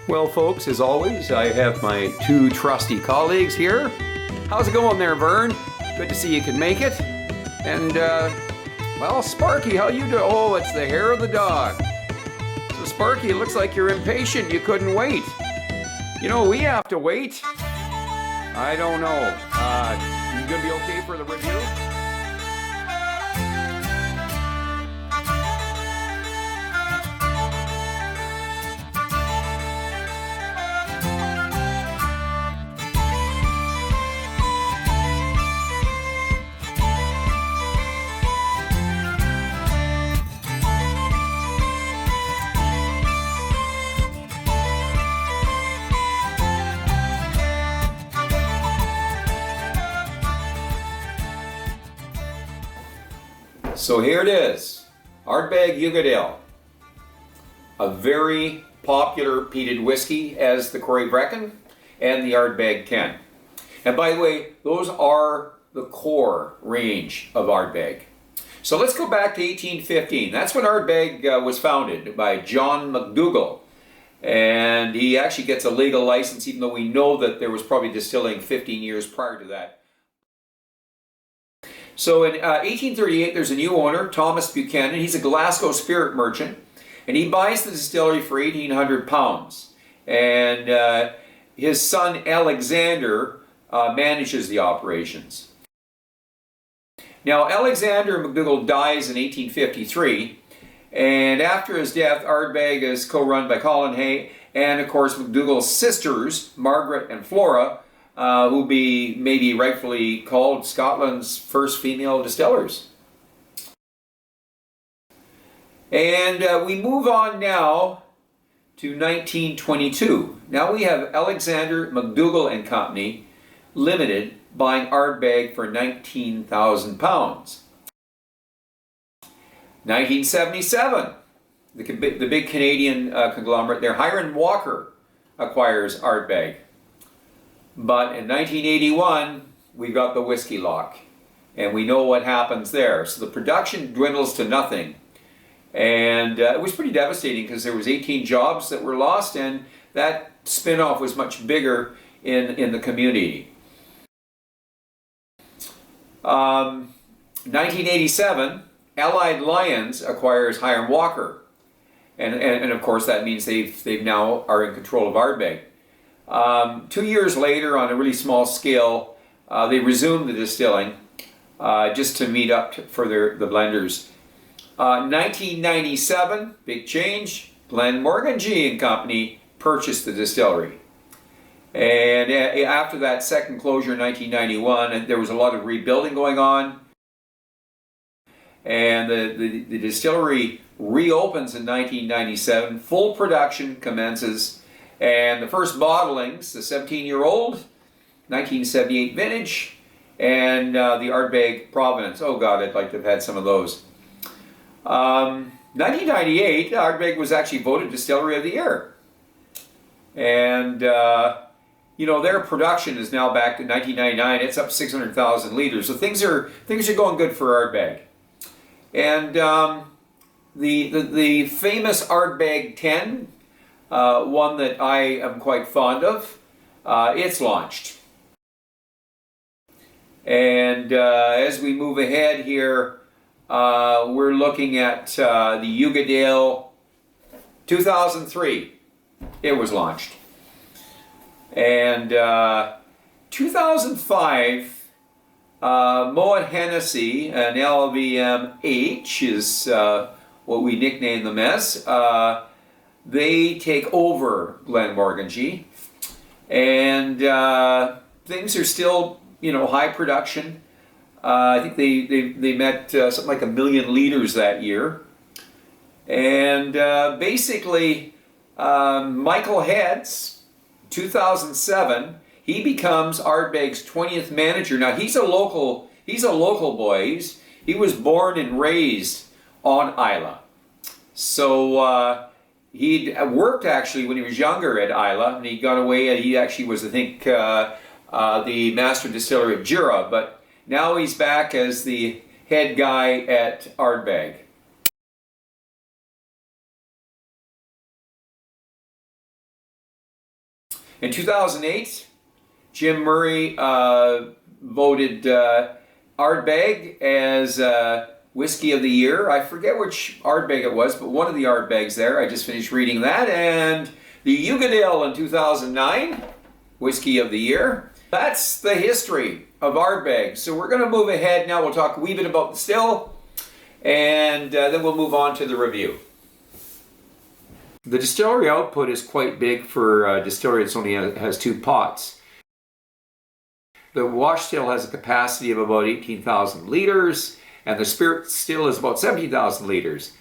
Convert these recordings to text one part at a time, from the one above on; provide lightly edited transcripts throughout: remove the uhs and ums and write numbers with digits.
Well, folks, as always, I have my two trusty colleagues here. How's it going there, Vern? Good to see you can make it. And, well, Sparky, how you doing? Oh, it's the hair of the dog. So, Sparky, it looks like you're impatient. You couldn't wait. You know, we have to wait. I don't know. You gonna be okay for the review? So here it is, Ardbeg Uigedail, a very popular peated whiskey as the Correyvreckan and the Ardbeg can. And by the way, those are the core range of Ardbeg. So let's go back to 1815. That's when Ardbeg was founded by John McDougall. And he actually gets a legal license, even though we know that there was probably distilling 15 years prior to that. So in 1838, there's a new owner, Thomas Buchanan. He's a Glasgow spirit merchant, and he buys the distillery for £1,800. And his son, Alexander, manages the operations. Now, Alexander McDougall dies in 1853, and after his death, Ardbeg is co-run by Colin Hay, and of course, McDougall's sisters, Margaret and Flora, who be maybe rightfully called Scotland's first female distillers. And we move on now to 1922. Now we have Alexander McDougall and Company Limited buying Ardbeg for £19,000. 1977, the big Canadian conglomerate there, Hiram Walker, acquires Ardbeg. But in 1981, we got the whiskey lock, and we know what happens there. So the production dwindles to nothing, and it was pretty devastating because there was 18 jobs that were lost, and that spin-off was much bigger in the community. 1987, Allied Lyons acquires Hiram Walker, and of course that means they've now are in control of Ardbeg. 2 years later, on a really small scale, they resumed the distilling just to meet up for the blenders. 1997, big change. Glenmorangie and Company purchased the distillery. And after that second closure in 1991, there was a lot of rebuilding going on. And the distillery reopens in 1997. Full production commences. And the first bottlings, the 17-year-old, 1978 vintage, and the Ardbeg Provenance. Oh God, I'd like to have had some of those. 1998, Ardbeg was actually voted Distillery of the Year. And, you know, their production is now back to 1999. It's up 600,000 liters. So things are going good for Ardbeg. And the famous Ardbeg 10, one that I am quite fond of, it's launched. And as we move ahead here, we're looking at the Uigeadail 2003. It was launched. And 2005, Moet Hennessy, an LVMH is what we nickname them as. They take over Glenmorangie, and things are still, you know, high production. I think they met something like 1 million liters that year, and basically Michael Heads, 2007, he becomes Ardbeg's 20th manager. Now he's a local boy. He was born and raised on Islay, so. He'd worked actually when he was younger at Islay, and he got away. He actually was, I think, the master distiller at Jura, but now he's back as the head guy at Ardbeg. In 2008, Jim Murray voted Ardbeg as Whiskey of the Year. I forget which Ardbeg it was, but one of the Ardbegs there. I just finished reading that. And the Uigeadail in 2009, Whiskey of the Year. That's the history of Ardbeg. So we're going to move ahead now. We'll talk a wee bit about the still, and then we'll move on to the review. The distillery output is quite big for a distillery that only has 2 pots. The wash still has a capacity of about 18,000 litres, and the spirit still is about 17,000 litres.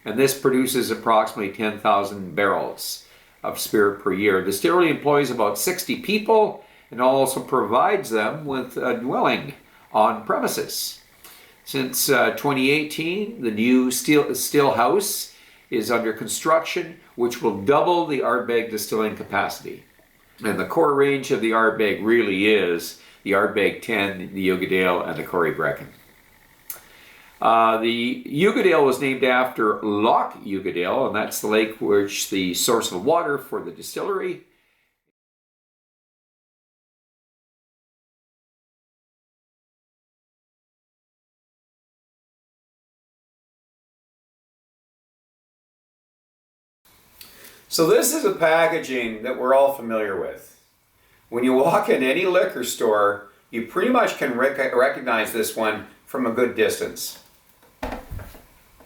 And this produces approximately 10,000 barrels of spirit per year. The distillery employs about 60 people and also provides them with a dwelling on premises. Since 2018, the new still house is under construction, which will double the Ardbeg distilling capacity. And the core range of the Ardbeg really is the Ardbeg 10, the Uigeadail, and the Correyvreckan. The Uigeadail was named after Loch Uigeadail, and that's the lake which the source of water for the distillery. So this is a packaging that we're all familiar with. When you walk in any liquor store, you pretty much can recognize this one from a good distance.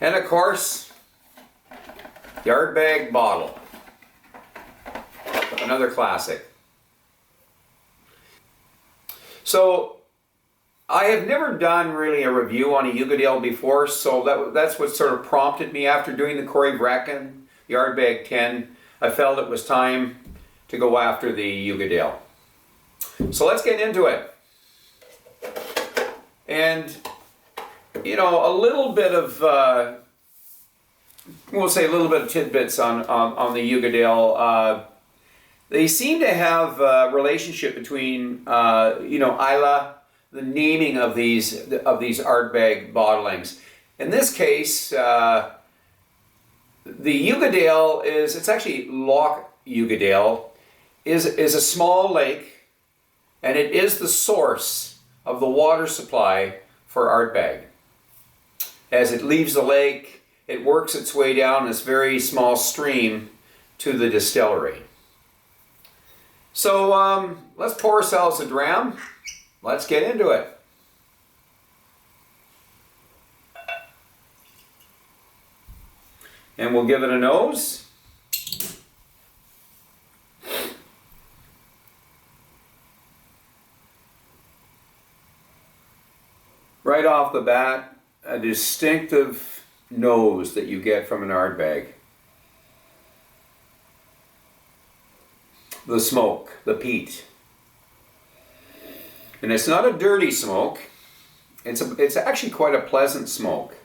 And of course, the Ardbeg bottle. Another classic. So I have never done really a review on a Uigeadail before, so that's what sort of prompted me after doing the Correyvreckan, the Ardbeg 10. I felt it was time to go after the Uigeadail. So let's get into it. And, you know, a little bit of, we'll say a little bit of tidbits on the Uigeadail. They seem to have a relationship between, you know, Islay, the naming of these Ardbeg bottlings. In this case, the Uigeadail it's actually Loch Uigeadail, is a small lake, and it is the source of the water supply for Ardbeg. As it leaves the lake, it works its way down this very small stream to the distillery. So let's pour ourselves a dram. Let's get into it. And we'll give it a nose. Right off the bat, a distinctive nose that you get from an Ardbeg. The smoke, the peat. And it's not a dirty smoke. It's actually quite a pleasant smoke.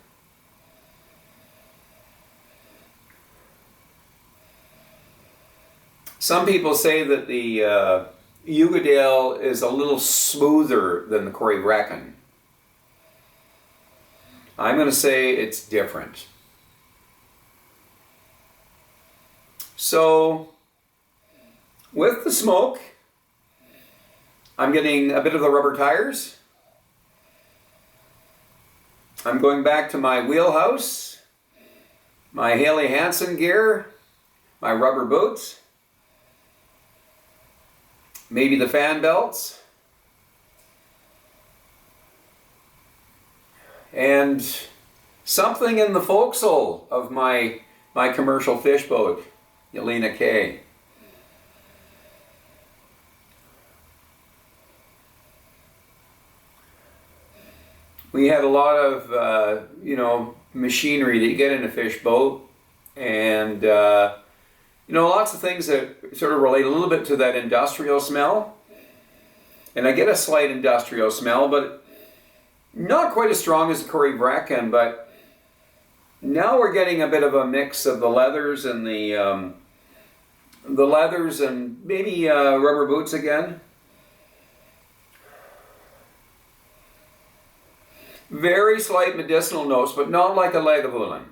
Some people say that the Uigeadail is a little smoother than the Correyvreckan. I'm going to say it's different. So, with the smoke, I'm getting a bit of the rubber tires. I'm going back to my wheelhouse, my Haley Hansen gear, my rubber boots, maybe the fan belts, and something in the forecastle of my commercial fish boat, Yelena K. We had a lot of, you know, machinery that you get in a fish boat, and you know, lots of things that sort of relate a little bit to that industrial smell. And I get a slight industrial smell, but not quite as strong as the Correyvreckan. But now we're getting a bit of a mix of the leathers and the leathers and maybe rubber boots again. Very slight medicinal notes, but not like a Lagavulin.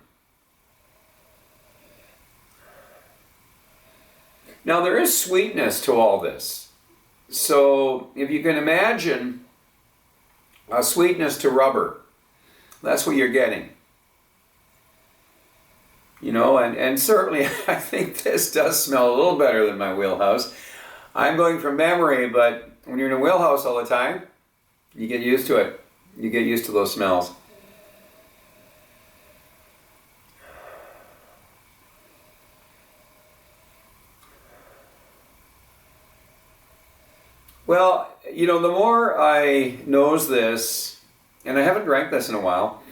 Now there is sweetness to all this. So if you can imagine a sweetness to rubber, that's what you're getting. You know, and certainly I think this does smell a little better than my wheelhouse. I'm going from memory, but when you're in a wheelhouse all the time, you get used to it. You get used to those smells. Well, you know, the more I nose this, and I haven't drank this in a while,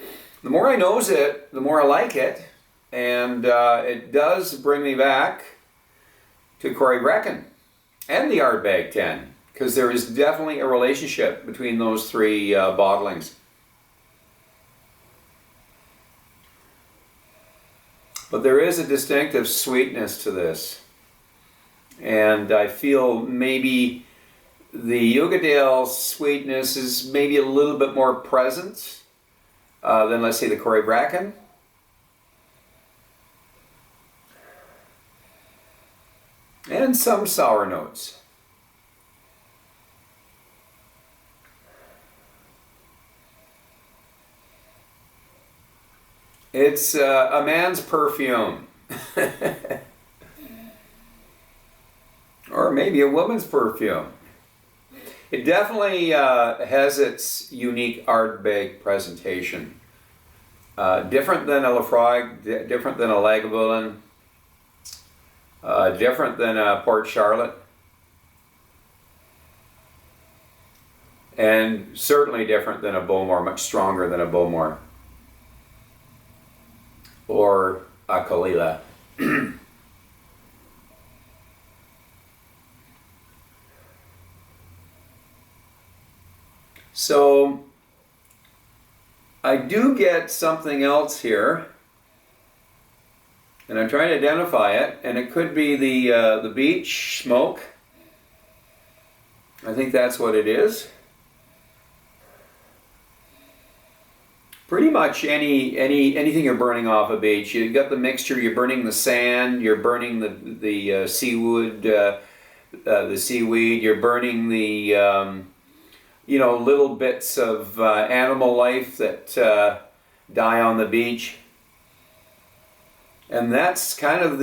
the more I nose it, the more I like it. And it does bring me back to Correyvreckan and the Ardbeg 10, because there is definitely a relationship between those three bottlings. But there is a distinctive sweetness to this. And I feel maybe the Uigeadail sweetness is maybe a little bit more present than, let's say, the Correyvreckan. And some sour notes. It's a man's perfume. Or maybe a woman's perfume. It definitely has its unique Ardbeg presentation. Different than a Laphroaig, different than a Lagavulin. Different than a Port Charlotte, and certainly different than a Bowmore, much stronger than a Bowmore, or a Kalila. So I do get something else here. And I'm trying to identify it, and it could be the beech smoke. I think that's what it is. Pretty much anything you're burning off a beech. You've got the mixture. You're burning the sand. You're burning the seaweed. You're burning the little bits of animal life that die on the beach. And that's kind of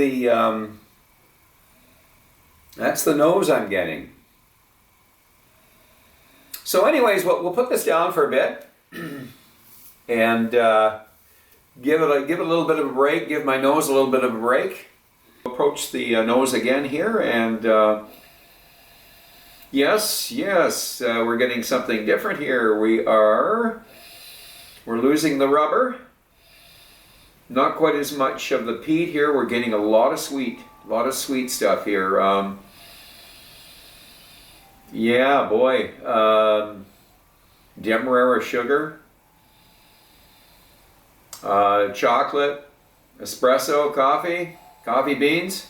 that's the nose I'm getting. So anyways, we'll put this down for a bit and give it a little bit of a break, give my nose a little bit of a break. Approach the nose again here, and yes, we're getting something different here. We're losing the rubber. Not quite as much of the peat here. We're getting a lot of sweet stuff here. Yeah, boy. Demerara sugar, chocolate, espresso, coffee beans,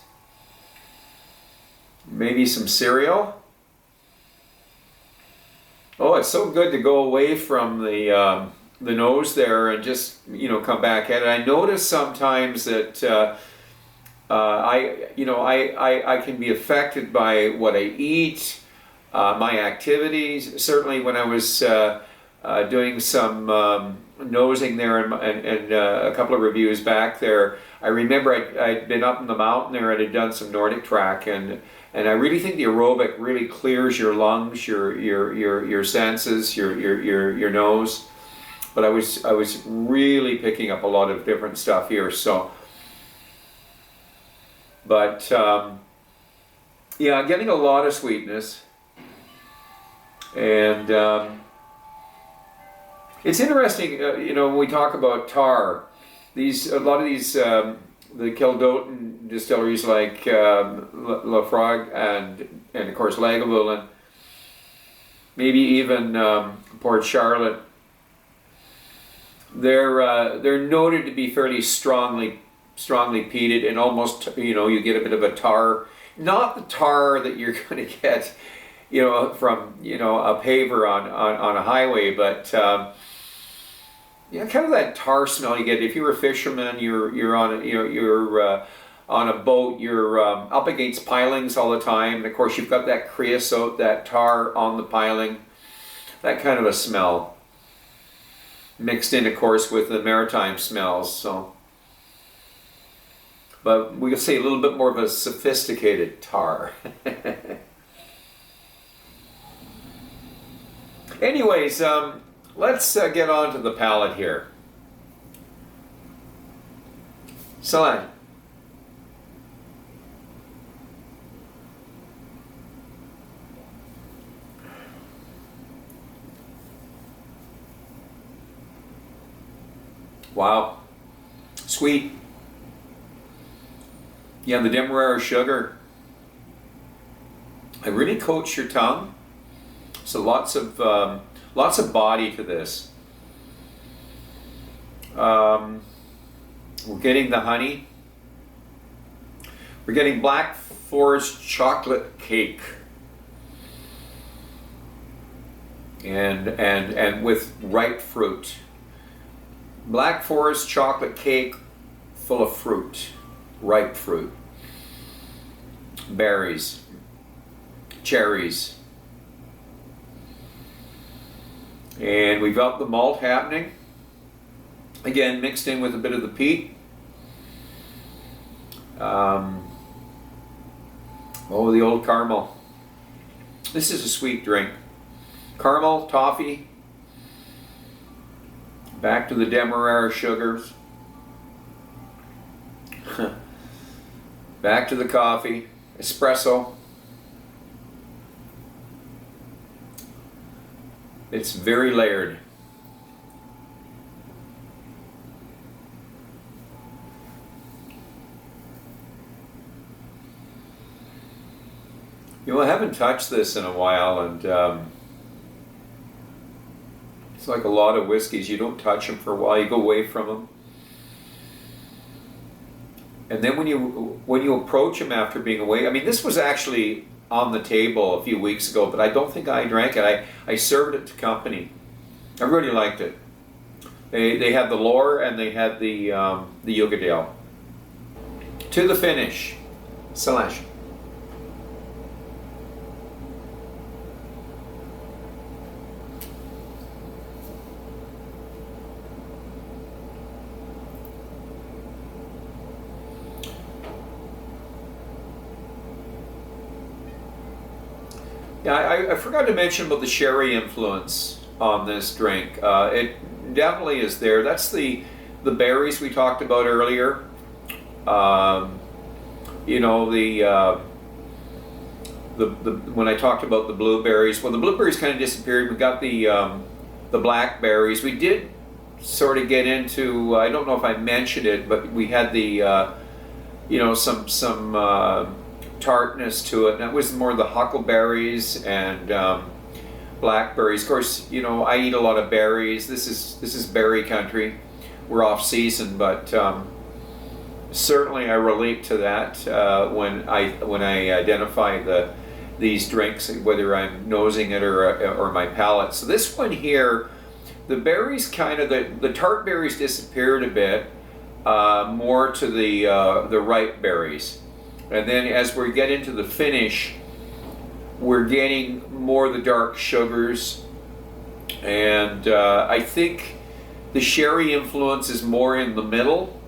maybe some cereal. Oh, it's so good to go away from the nose there and just come back at it. I notice sometimes that I can be affected by what I eat, my activities. Certainly when I was doing some nosing there and a couple of reviews back there, I remember I'd been up in the mountain there and I'd done some Nordic track, and I really think the aerobic really clears your lungs, your senses, your nose. But I was really picking up a lot of different stuff here. So, but yeah, getting a lot of sweetness, and it's interesting. When we talk about tar, a lot of these the Kildalton distilleries like Laphroaig and of course Lagavulin, maybe even Port Charlotte. They're noted to be fairly strongly peated, and almost you get a bit of a tar, not the tar that you're going to get from a paver on a highway, but kind of that tar smell you get if you're a fisherman. You're on on a boat, you're up against pilings all the time, and of course you've got that creosote, that tar on the piling, that kind of a smell, mixed in, of course, with the maritime smells. So, but we could say a little bit more of a sophisticated tar. Anyways, let's get on to the palate here. Sláinte. Wow, sweet. Yeah, the demerara sugar. It really coats your tongue. So lots of body to this. We're getting the honey. We're getting Black Forest chocolate cake, and with ripe fruit. Black Forest chocolate cake full of fruit, ripe fruit, berries, cherries. And we've got the malt happening, again mixed in with a bit of the peat. Oh, the old caramel. This is a sweet drink. Caramel, toffee, back to the demerara sugars, back to the coffee, espresso. It's very layered. You know, I haven't touched this in a while, and it's like a lot of whiskeys. You don't touch them for a while. You go away from them, and then when you approach them after being away. I mean, this was actually on the table a few weeks ago, but I don't think I drank it. I served it to company. I really liked it. They had the lore and they had the Uigeadail. To the finish, Sláinte. Yeah, I forgot to mention about the sherry influence on this drink. It definitely is there. That's the berries we talked about earlier. You know, the when I talked about the blueberries, well, the blueberries kind of disappeared. We got the blackberries. We did sort of get into, I don't know if I mentioned it, but we had the you know, some tartness to it, and that was more the huckleberries and blackberries. Of course, you know, I eat a lot of berries. This is berry country. We're off season, but certainly I relate to that when I identify these drinks, whether I'm nosing it or my palate. So this one here, the berries kind of the tart berries disappeared a bit, more to the ripe berries. And then as we get into the finish, we're getting more of the dark sugars, and I think the sherry influence is more in the middle.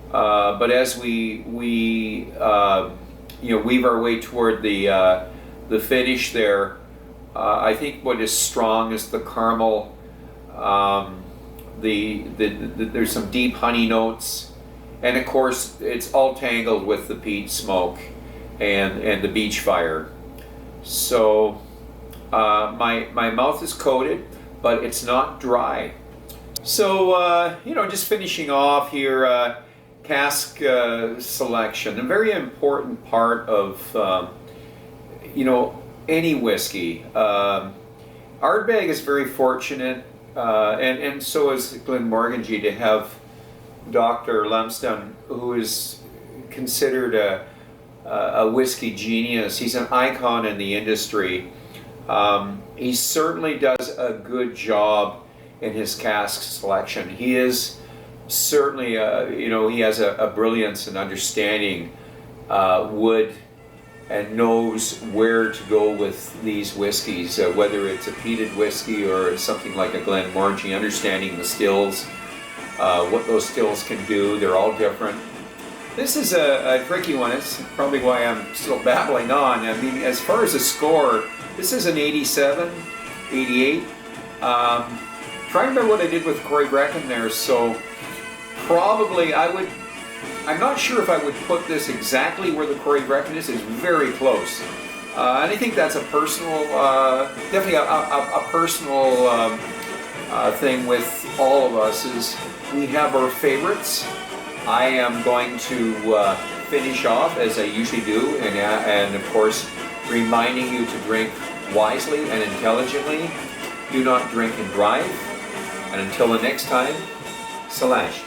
But as we you know, weave our way toward the finish there, I think what is strong is the caramel. There's some deep honey notes. And of course, it's all tangled with the peat smoke and the beach fire. So my mouth is coated, but it's not dry. So you know, just finishing off here, cask selection, a very important part of you know, any whiskey. Ardbeg is very fortunate, and so is Glenmorangie, to have Dr. Lumsden, who is considered a whiskey genius. He's an icon in the industry. He certainly does a good job in his cask selection. He is certainly, he has a brilliance and understanding wood, and knows where to go with these whiskeys, whether it's a peated whiskey or something like a Glenmorangie, understanding the stills, what those stills can do. They're all different. This is a tricky one. It's probably why I'm still babbling on. I mean, as far as a score, this is an 87, 88. Try to remember what I did with Correyvreckan there, so probably I'm not sure if I would put this exactly where the Correyvreckan is. It's very close. And I think that's a personal, definitely a personal thing with all of us, is we have our favorites. I am going to finish off as I usually do, and of course reminding you to drink wisely and intelligently. Do not drink and drive. And until the next time, Sláinte.